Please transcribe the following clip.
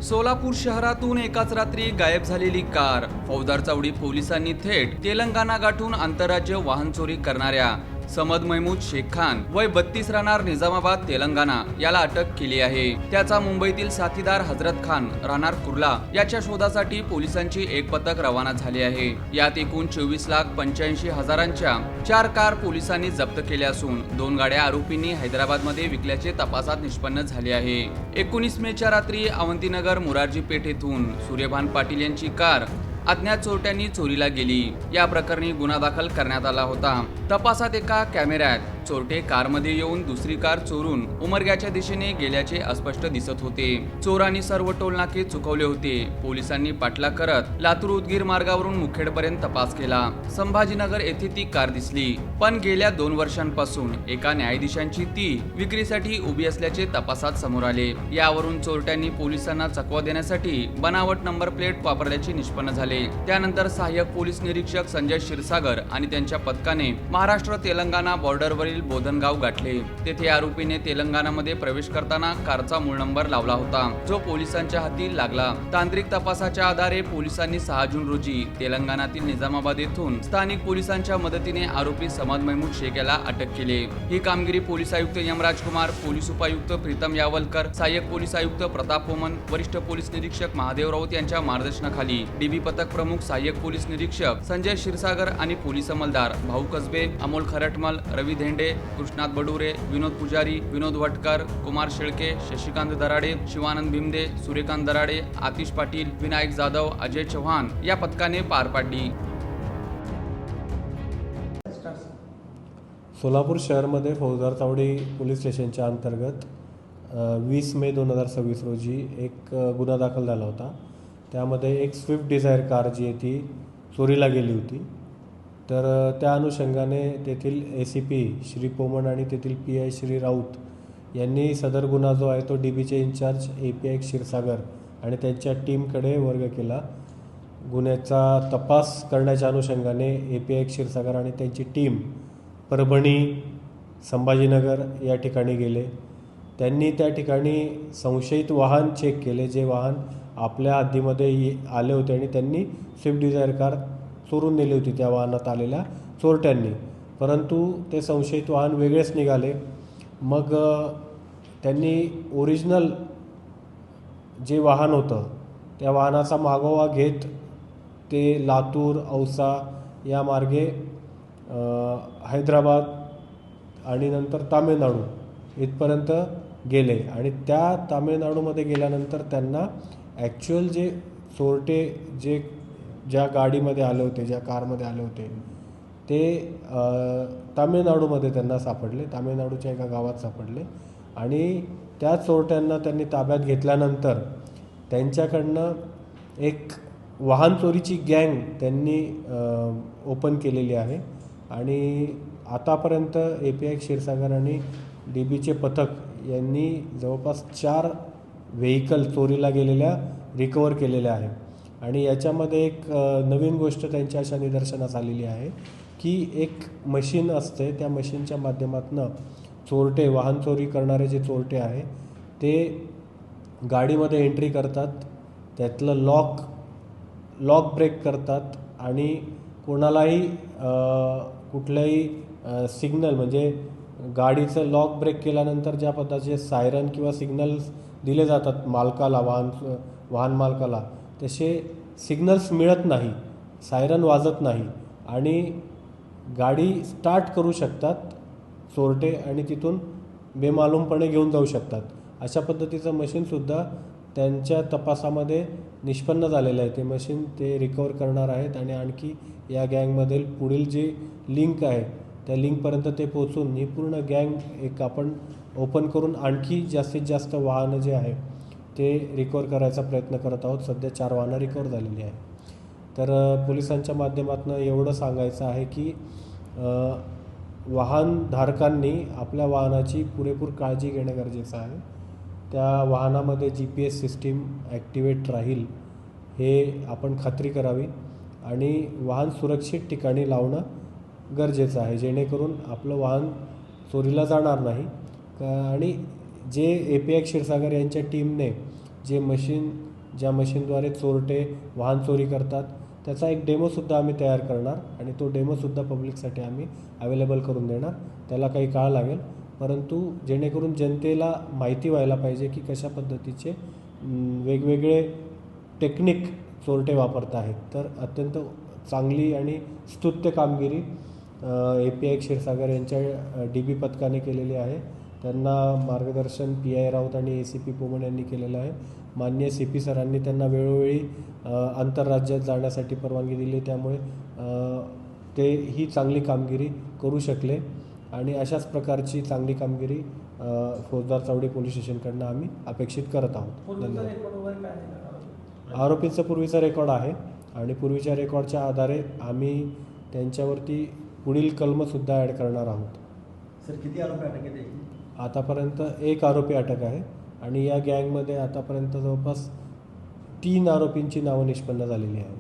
सोलापूर शहरातून एकाच रात्री गायब झालेली कार. फौजदार चावडी पोलिसांनी थेट तेलंगणा गाठून आंतरराज्य वाहन चोरी करणाऱ्या समद महमूद शेख खान वय 32 राहणार निजामाबाद तेलंगणा याला अटक केली आहे. त्याचा मुंबईतील साथीदार हजरत खान राहणार कुर्ला याच्या शोधासाठी पोलिसांची एक पथक रवाना झाले आहे. यात एकूण 24,85,000च्या 4 कार पोलिसांनी जप्त केल्या असून 2 गाड्या आरोपींनी हैदराबादमध्ये विकल्याचे तपासात निष्पन्न झाले आहे. 19 मेच्या रात्री अवंतीनगर मुरारजी पेठ येथून सूर्यभान पाटील यांची कार अज्ञात चोरट्यांनी चोरीला गेली. या प्रकरणी गुन्हा दाखल करण्यात आला होता. तपासात एका कॅमेऱ्यात चोरटे कारमध्ये येऊन दुसरी कार चोरून उमरग्याच्या दिशेने गेल्याचे अस्पष्ट दिसत होते. चोरांनी सर्व टोलनाके चुकवले होते. पोलिसांनी पाठलाग करत लातूर उदगीर मार्गावरून मुखेडपर्यंत तपास केला. संभाजीनगर येथे ती कार दिसली, पण गेल्या 2 वर्षांपासून एका न्यायाधीशांची ती विक्रीसाठी उभी असल्याचे तपासात समोर आले. यावरून चोरट्यांनी पोलिसांना चकवा देण्यासाठी बनावट नंबर प्लेट वापरल्याचे निष्पन्न झाले. त्यानंतर सहाय्यक पोलीस निरीक्षक संजय क्षीरसागर आणि त्यांच्या पथकाने महाराष्ट्र तेलंगणा बॉर्डरवरील बोधनगाव गाठले. तेथे आरोपीने तेलंगणामध्ये प्रवेश करताना कारचा मूळ नंबर लावला होता, जो पोलिसांच्या हाती लागला. तांत्रिक तपासाच्या आधारे पोलिसांनी 6 जून रोजी तेलंगणातील निजामाबाद येथून स्थानिक पोलिसांच्या मदतीने आरोपी समद महमूद शेख याला अटक केली. ही कामगिरी पोलीस आयुक्त यमराज कुमार, पोलीस उपायुक्त प्रीतम यावलकर, सहाय्यक पोलीस आयुक्त प्रताप होमन, वरिष्ठ पोलीस निरीक्षक महादेव राऊत यांच्या मार्गदर्शनाखाली डीबी पथक प्रमुख सहाय्यक पोलीस निरीक्षक संजय क्षीरसागर आणि पोलीस अंमलदार भाऊ कसबे, अमोल खरटमल, रवी धेंडे, कृष्णात बडुरे, विनोद पुजारी, विनोद वटकर, कुमार शेळके, शशिकांत दराडे, शिवानंद भीमदे, सूर्यकांत दराडे, आतिश पाटील, विनायक जाधव, अजय चव्हाण या पथकाने पार पाडली. सोलापूर शहरामध्ये फौजदार चावडी पोलीस स्टेशनच्या अंतर्गत 20 मे 2026 रोजी एक गुन्हा दाखल झाला होता. त्यामध्ये एक स्विफ्ट डिझायर कार जी आहे ती चोरीला गेली होती. तर त्या अनुषंगाने तेथील ACP श्री पोमन आणि तेथील PI श्री राऊत यांनी सदर गुन्हा जो आहे तो DBचे इन्चार्ज API क्षीरसागर आणि त्यांच्या टीमकडे वर्ग केला. गुन्ह्याचा तपास करण्याच्या अनुषंगाने API क्षीरसागर आणि त्यांची टीम परभणी, संभाजीनगर या ठिकाणी गेले. त्यांनी त्या ठिकाणी संशयित वाहन चेक केले, जे वाहन आपल्या हद्दीमध्ये आले होते आणि त्यांनी स्विफ्ट डिझायर कार चोरून नेली होती त्या वाहनात आलेल्या चोरट्यांनी. परंतु ते संशयित वाहन वेगळेच निघाले. मग त्यांनी ओरिजिनल जे वाहन होतं त्या वाहनाचा मागोवा घेत ते लातूर, औसा या मार्गे हैदराबाद आणि नंतर तामिळनाडू इथपर्यंत गेले. आणि त्या तामिळनाडूमध्ये गेल्यानंतर त्यांना ॲक्च्युअल जे चोरटे ज्या गाडीमध्ये आले होते, ज्या कारमध्ये आले होते ते तामिळनाडूमध्ये त्यांना सापडले, तामिळनाडूच्या एका गावात सापडले. आणि त्या चोरट्यांना त्यांनी ताब्यात घेतल्यानंतर त्यांच्याकडनं एक वाहन चोरीची गँग त्यांनी ओपन केलेली आहे. आणि आतापर्यंत API क्षीरसागर आणि DBचे पथक यांनी जवळपास 4 व्हेकल चोरीला गेलेल्या रिकवर केलेल्या आहे. आणि याच्यामध्ये एक नवीन गोष्ट त्यांच्या अशा निदर्शनास आलेली आहे की एक मशीन असते, त्या मशीनच्या माध्यमातून चोरटे, वाहन चोरी करणारे जे चोरटे आहे ते गाडीमध्ये एंट्री करतात, त्यातलं लॉक ब्रेक करतात आणि कोणालाही कुठल्याही सिग्नल म्हणजे गाडीचं लॉक ब्रेक केल्यानंतर ज्या पद्धतीचे सायरन किंवा सिग्नल्स दिले जातात मालकाला, वाहन मालकाला, तसे सिग्नल्स मिळत नाही, सायरन वाजत नाही आणि गाडी स्टार्ट करू शकतात चोरटे आणि तिथून बेमालूमपणे घेऊन जाऊ शकतात. अशा पद्धतीचं मशीनसुद्धा त्यांच्या तपासामध्ये निष्पन्न झालेलं आहे. ते मशीन ते रिकवर करणार आहेत आणि आणखी या गँगमधील पुढील जी लिंक आहे त्या लिंकपर्यंत ते पोहोचून ही पूर्ण गँग एक आपण ओपन करून आणखी जास्तीत जास्त वाहनं जे आहे ते रिकवर करायचा प्रयत्न करत आहोत. सध्या 4 वाहनं रिकवर झालेली आहे. तर पोलिसांच्या माध्यमातून एवढं सांगायचं आहे की वाहनधारकांनी आपल्या वाहनाची पुरेपूर काळजी घेणं गरजेचं आहे. त्या वाहनामध्ये GPS सिस्टीम ॲक्टिवेट राहील हे आपण खात्री करावी आणि वाहन सुरक्षित ठिकाणी लावणं गरजेचं आहे, जेणेकरून आपलं वाहन चोरीला जाणार नाही. आणि जे API क्षीरसागर यांच्या टीमने ज्या मशीनद्वारे चोरटे वाहन चोरी करतात त्याचा एक डेमोसुद्धा आम्ही तयार करणार आणि तो डेमोसुद्धा पब्लिकसाठी आम्ही अवेलेबल करून देणार. त्याला काही काळ लागेल, परंतु जेणेकरून जनतेला माहिती व्हायला पाहिजे की कशा पद्धतीचे वेगवेगळे टेक्निक चोरटे वापरत आहेत. तर अत्यंत चांगली आणि स्तुत्य कामगिरी API क्षीरसागर यांच्या DB पथकाने केलेली आहे. त्यांना मार्गदर्शन PI राऊत आणि ACP पोमण यांनी केलेलं आहे. माननीय CP सरांनी त्यांना वेळोवेळी आंतरराज्यात जाण्यासाठी परवानगी दिली, त्यामुळे ते ही चांगली कामगिरी करू शकले आणि अशाच प्रकारची चांगली कामगिरी फौजदार चावडी पोलीस स्टेशनकडनं आम्ही अपेक्षित करत आहोत. धन्यवाद. आरोपींचा पूर्वीचा रेकॉर्ड आहे आणि पूर्वीच्या रेकॉर्डच्या आधारे आम्ही त्यांच्यावरती पुढील कलमसुद्धा ॲड करणार आहोत. सर किती आरोपी अटक केले? आतापर्यंत 1 आरोपी अटक आहे आणि या गँगमध्ये आतापर्यंत जवळपास 3 आरोपींची नावं निष्पन्न झालेली आहेत.